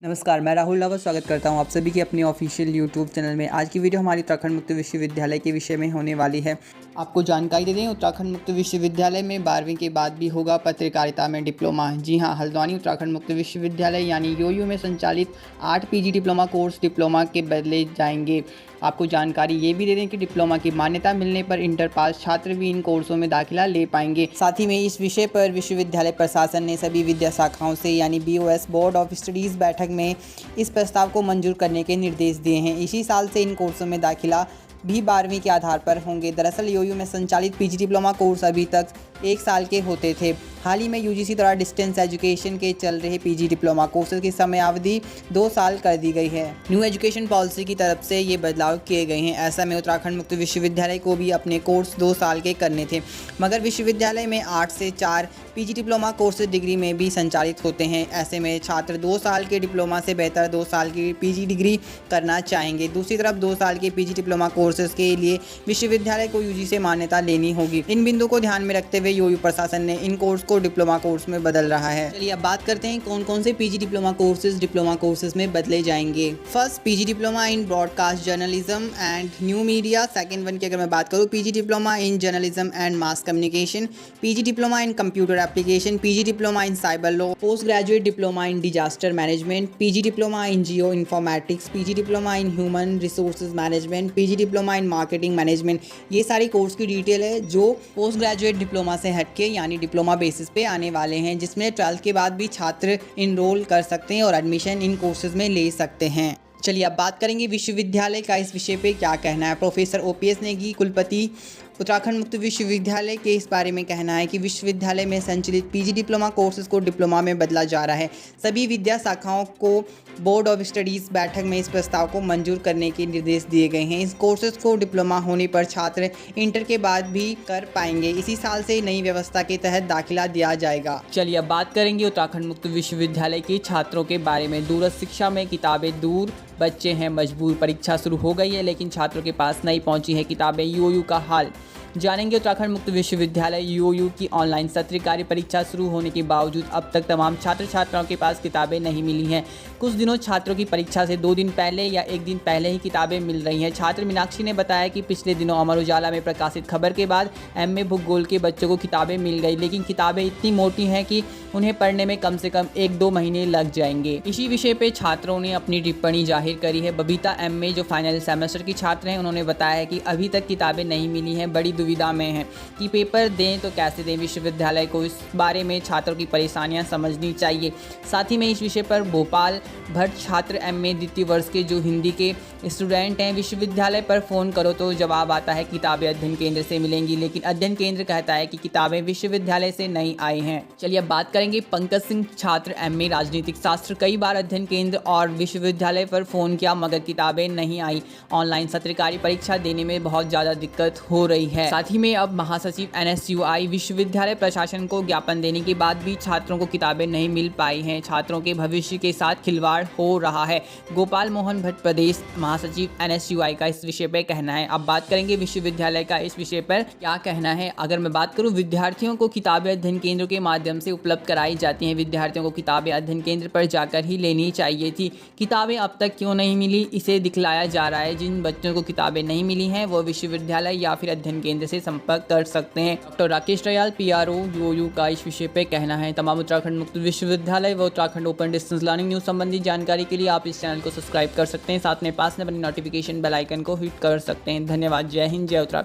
नमस्कार, मैं राहुल रावत स्वागत करता हूं आप सभी की अपनी ऑफिशियल यूट्यूब चैनल में। आज की वीडियो हमारी उत्तराखंड मुक्त विश्वविद्यालय के विषय में होने वाली है। आपको जानकारी दे दें, उत्तराखंड मुक्त विश्वविद्यालय में 12वीं के बाद भी होगा पत्रकारिता में डिप्लोमा। जी हां, हल्द्वानी उत्तराखंड मुक्त विश्वविद्यालय यानी यूयू में संचालित 8 पीजी डिप्लोमा कोर्स डिप्लोमा के बदले जाएंगे। आपको जानकारी ये भी दे दें कि डिप्लोमा की मान्यता मिलने पर इंटर पास छात्र भी इन कोर्सों में दाखिला ले पाएंगे। साथ ही में इस विषय पर विश्वविद्यालय प्रशासन ने सभी विद्या शाखाओं से यानी BOS बोर्ड ऑफ स्टडीज़ बैठक में इस प्रस्ताव को मंजूर करने के निर्देश दिए हैं। इसी साल से इन कोर्सों में दाखिला भी 12वीं के आधार पर होंगे। दरअसल यूयू में संचालित पीजी डिप्लोमा कोर्स अभी तक 1 साल के होते थे। हाल ही में यूजीसी द्वारा डिस्टेंस एजुकेशन के चल रहे पीजी डिप्लोमा कोर्सेज की समय अवधि 2 साल कर दी गई है। न्यू एजुकेशन पॉलिसी की तरफ से ये बदलाव किए गए हैं। ऐसा में उत्तराखंड मुक्त विश्वविद्यालय को भी अपने कोर्स 2 साल के करने थे, मगर विश्वविद्यालय में 8 से 4 पीजी डिप्लोमा कोर्सेज डिग्री में भी संचालित होते हैं। ऐसे में छात्र 2 साल के डिप्लोमा से बेहतर 2 साल की पीजी डिग्री करना चाहेंगे। दूसरी तरफ 2 साल के पीजी डिप्लोमा कोर्सेज के लिए विश्वविद्यालय को यूजी से मान्यता लेनी होगी। इन बिंदुओं को ध्यान में रखते हुए यूयू प्रशासन ने इन कोर्स को डिप्लोमा कोर्स में बदल रहा है। चलिए अब बात करते हैं कौन कौन से पीजी डिप्लोमा कोर्सेज में बदले जाएंगे। First, PG diploma in broadcast journalism and new media. Second one की अगर मैं बात करूँ, PG diploma in journalism and mass communication, PG diploma in computer application, PG diploma in cyber law, post graduate diploma in disaster management, PG diploma in geo informatics, PG diploma in human resources management, PG diploma in marketing management. ये सारी course की detail है जो post graduate diploma से हटके यानी diploma basis पे आने वाले हैं, जिसमें 12th के बाद भी छात्र इनरोल कर सकते हैं और एडमिशन इन कोर्सेज में ले सकते हैं। चलिए अब बात करेंगे विश्वविद्यालय का इस विषय पे क्या कहना है। प्रोफेसर OPS नेगी, कुलपति उत्तराखंड मुक्त विश्वविद्यालय के इस बारे में कहना है कि विश्वविद्यालय में संचालित पीजी डिप्लोमा कोर्सेज को डिप्लोमा में बदला जा रहा है। सभी विद्या शाखाओं को बोर्ड ऑफ स्टडीज़ बैठक में इस प्रस्ताव को मंजूर करने के निर्देश दिए गए हैं। इस कोर्सेज को डिप्लोमा होने पर छात्र इंटर के बाद भी कर पाएंगे। इसी साल से नई व्यवस्था के तहत दाखिला दिया जाएगा। चलिए अब बात करेंगे उत्तराखंड मुक्त विश्वविद्यालय के छात्रों के बारे में। दूरस्थ शिक्षा में किताबें दूर, बच्चे हैं मजबूर। परीक्षा शुरू हो गई है लेकिन छात्रों के पास नहीं पहुंची है किताबें। यूयू का हाल जानेंगे। उत्तराखंड मुक्त विश्वविद्यालय यूयू की ऑनलाइन सत्र कार्य परीक्षा शुरू होने के बावजूद अब तक तमाम छात्र छात्राओं के पास किताबें नहीं मिली हैं। कुछ दिनों छात्रों की परीक्षा से 2 दिन पहले या 1 दिन पहले ही किताबें मिल रही हैं। छात्र मीनाक्षी ने बताया कि पिछले दिनों अमर उजाला में प्रकाशित खबर के बाद MA भूगोल के बच्चों को किताबें मिल गई, लेकिन किताबें इतनी मोटी हैं कि उन्हें पढ़ने में कम से कम 1-2 महीने लग जाएंगे। इसी विषय पे छात्रों ने अपनी टिप्पणी जाहिर करी है। बबीता MA जो फाइनल सेमेस्टर की छात्र हैं, उन्होंने बताया कि अभी तक किताबें नहीं मिली हैं, बड़ी दुविधा में हैं कि पेपर दें तो कैसे दें। विश्वविद्यालय को इस बारे में छात्रों की परेशानियां समझनी चाहिए। साथ ही में इस विषय पर भोपाल भट्ट छात्र MA द्वितीय वर्ष के जो हिंदी के स्टूडेंट हैं, विश्वविद्यालय पर फ़ोन करो तो जवाब आता है किताबें अध्ययन केंद्र से मिलेंगी, लेकिन अध्ययन केंद्र कहता है कि किताबें विश्वविद्यालय से नहीं आई हैं। चलिए अब बात करेंगे पंकज सिंह छात्र MA राजनीतिक शास्त्र। कई बार अध्ययन केंद्र और विश्वविद्यालय पर फ़ोन किया मगर किताबें नहीं आई। ऑनलाइन सत्रकारी परीक्षा देने में बहुत ज़्यादा दिक्कत हो रही है। साथ ही में अब महासचिव NSUI विश्वविद्यालय प्रशासन को ज्ञापन देने के बाद भी छात्रों को किताबें नहीं मिल पाई हैं। छात्रों के भविष्य के साथ खिलवाड़ हो रहा है। गोपाल मोहन भट्ट प्रदेश महासचिव NSUI का इस विषय पर कहना है। अब बात करेंगे विश्वविद्यालय का इस विषय पर क्या कहना है। अगर मैं बात करूं, विद्यार्थियों को किताबें अध्ययन केंद्रों के माध्यम से उपलब्ध कराई जाती हैं। विद्यार्थियों को किताबें अध्ययन केंद्र पर जाकर ही लेनी चाहिए थी। किताबें अब तक क्यों नहीं मिली, इसे दिखलाया जा रहा है। जिन बच्चों को किताबें नहीं मिली हैं वो विश्वविद्यालय या फिर अध्ययन केंद्र से संपर्क कर सकते हैं। Doctor Rakesh Rayal PRO UU का इस विषय पर कहना है। तमाम उत्तराखंड मुक्त विश्वविद्यालय व Uttarakhand open distance learning news संबंधी जानकारी के लिए आप इस चैनल को सब्सक्राइब कर सकते हैं। साथ में पास में बनी नोटिफिकेशन बेल आइकन को हिट कर सकते हैं। धन्यवाद। जय हिंद, जय उत्तराखंड।